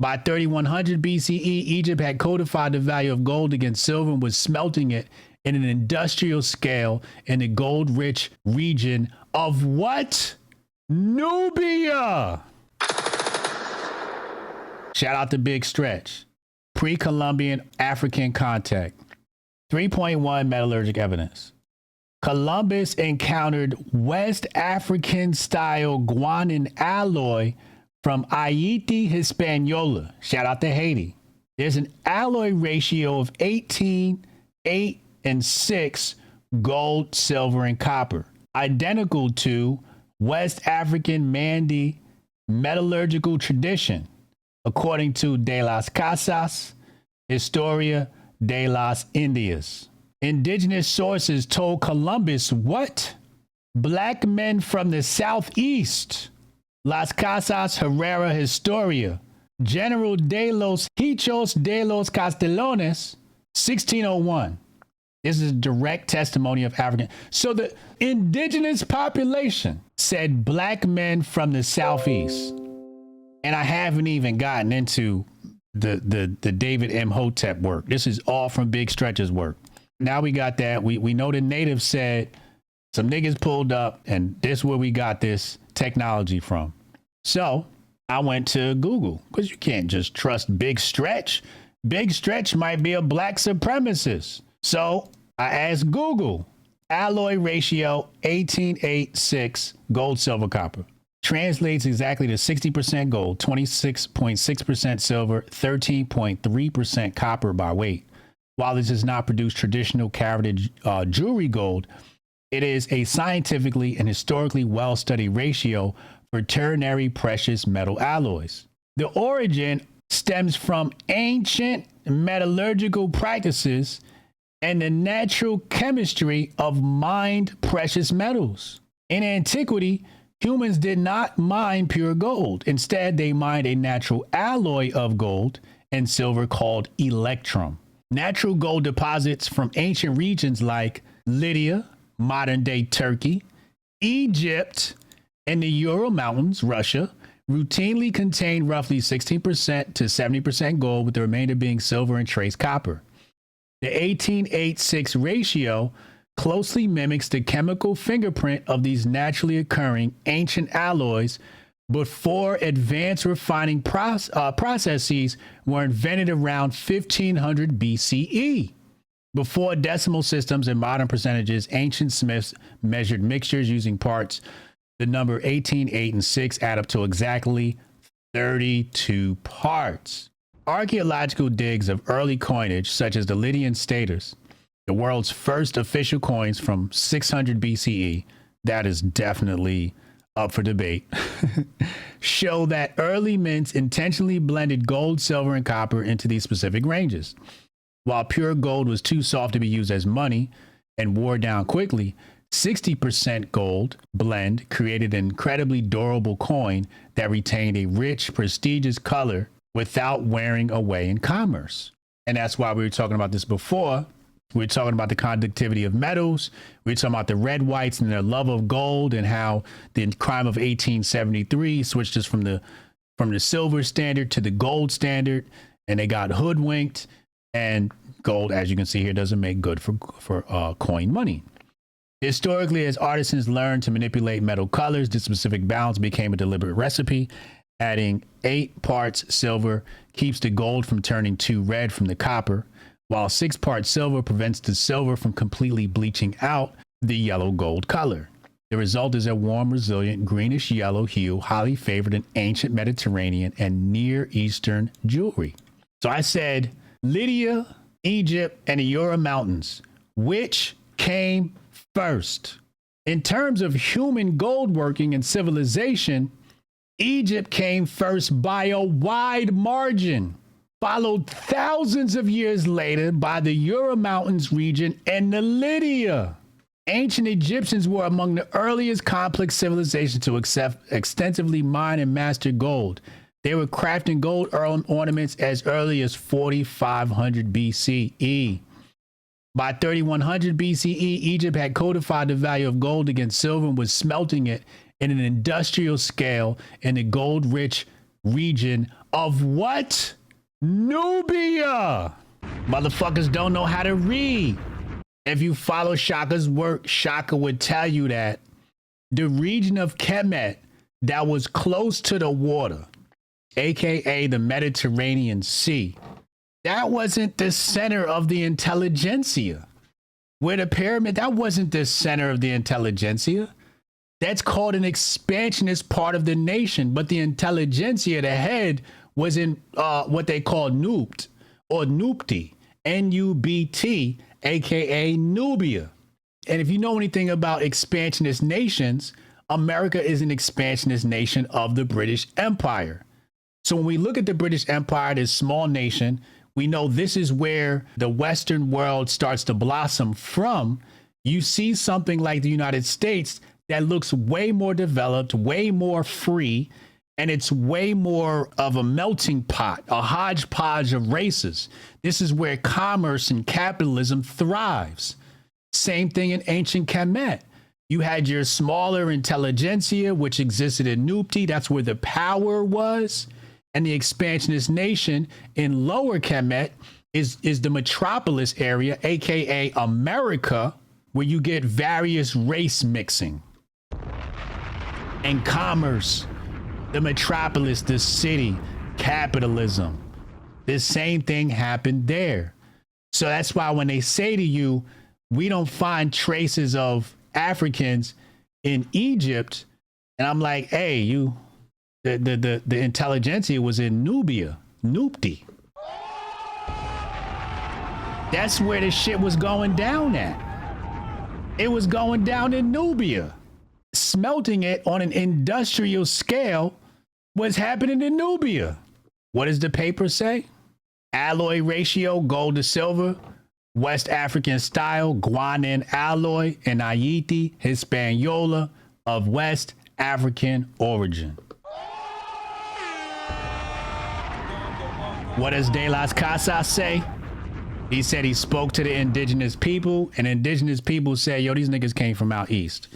By 3100 BCE, Egypt had codified the value of gold against silver and was smelting it in an industrial scale in the gold-rich region of what? Nubia. Shout out to Big Stretch. Pre-Columbian African contact. 3.1 metallurgic evidence. Columbus encountered West African-style guanin alloy from Haiti, Hispaniola. Shout out to Haiti. There's an alloy ratio of 18, 8, and 6 gold, silver, and copper, identical to West African Mandi metallurgical tradition, according to De las Casas, Historia de las Indias. Indigenous sources told Columbus what? Black men from the southeast. Las Casas Herrera Historia. General de los Hichos de los Castellanos, 1601. This is direct testimony of African. So the indigenous population said black men from the southeast. And I haven't even gotten into the David M. Hotep work. This is all from Big Stretch's work. Now we got that. We know the natives said some niggas pulled up and this is where we got this technology from. So I went to Google because you can't just trust Big Stretch. Big Stretch might be a black supremacist. So I asked Google, alloy ratio 18:8:6 gold, silver, copper. Translates exactly to 60% gold, 26.6% silver, 13.3% copper by weight. While this does not produce traditional carated jewelry gold, it is a scientifically and historically well-studied ratio for ternary precious metal alloys. The origin stems from ancient metallurgical practices and the natural chemistry of mined precious metals. In antiquity, humans did not mine pure gold. Instead, they mined a natural alloy of gold and silver called electrum. Natural gold deposits from ancient regions like Lydia, modern-day Turkey, Egypt, and the Ural Mountains, Russia, routinely contain roughly 16% to 70% gold, with the remainder being silver and trace copper. The 18:8:6 ratio closely mimics the chemical fingerprint of these naturally occurring ancient alloys before advanced refining processes were invented around 1500 BCE. Before decimal systems and modern percentages, ancient smiths measured mixtures using parts. The number 18, 8, and 6 add up to exactly 32 parts. Archaeological digs of early coinage, such as the Lydian staters, the world's first official coins from 600 BCE, that is definitely up for debate, show that early mints intentionally blended gold, silver, and copper into these specific ranges. While pure gold was too soft to be used as money and wore down quickly, 60% gold blend created an incredibly durable coin that retained a rich, prestigious color without wearing away in commerce. And that's why we were talking about this before. We were talking about the conductivity of metals. We were talking about the red whites and their love of gold, and how the crime of 1873 switched us from the silver standard to the gold standard, and they got hoodwinked. And gold, as you can see here, doesn't make good for coin money. Historically, as artisans learned to manipulate metal colors, this specific balance became a deliberate recipe. Adding 8 parts silver keeps the gold from turning too red from the copper, while 6 parts silver prevents the silver from completely bleaching out the yellow gold color. The result is a warm, resilient, greenish yellow hue, highly favored in ancient Mediterranean and Near Eastern jewelry. So I said Lydia, Egypt, and the Ural Mountains. Which came first? In terms of human gold working and civilization, Egypt came first by a wide margin, followed thousands of years later by the Ural Mountains region and the Lydia. Ancient Egyptians were among the earliest complex civilizations to extensively mine and master gold. They were crafting gold ornaments as early as 4500 BCE. By 3100 BCE, Egypt had codified the value of gold against silver and was smelting it in an industrial scale in the gold-rich region of what? Nubia. Motherfuckers don't know how to read. If you follow Shaka's work, Shaka would tell you that the region of Kemet that was close to the water, aka the Mediterranean Sea, that wasn't the center of the intelligentsia. Where the pyramid, that wasn't the center of the intelligentsia. That's called an expansionist part of the nation. But the intelligentsia, the head, was in what they call Nubt or Nupti, N-U-B-T, aka Nubia. And if you know anything about expansionist nations, America is an expansionist nation of the British Empire. So when we look at the British Empire, this small nation, we know this is where the Western world starts to blossom from. You see something like the United States that looks way more developed, way more free, and it's way more of a melting pot, a hodgepodge of races. This is where commerce and capitalism thrives. Same thing in ancient Kemet. You had your smaller intelligentsia, which existed in Nupti. That's where the power was. And the expansionist nation in lower Kemet is the metropolis area, aka America, where you get various race mixing and commerce. The metropolis, the city, capitalism. The same thing happened there. So that's why when they say to you, we don't find traces of Africans in Egypt, and I'm like, hey, the intelligentsia was in Nubia, Nupti. That's where the shit was going down at. It was going down in Nubia. Smelting it on an industrial scale was happening in Nubia. What does the paper say? Alloy ratio, gold to silver, West African style, guanin alloy, and Ayiti, Hispaniola of West African origin. What does De las Casas say? He said he spoke to the indigenous people, and indigenous people said, yo, these niggas came from out east.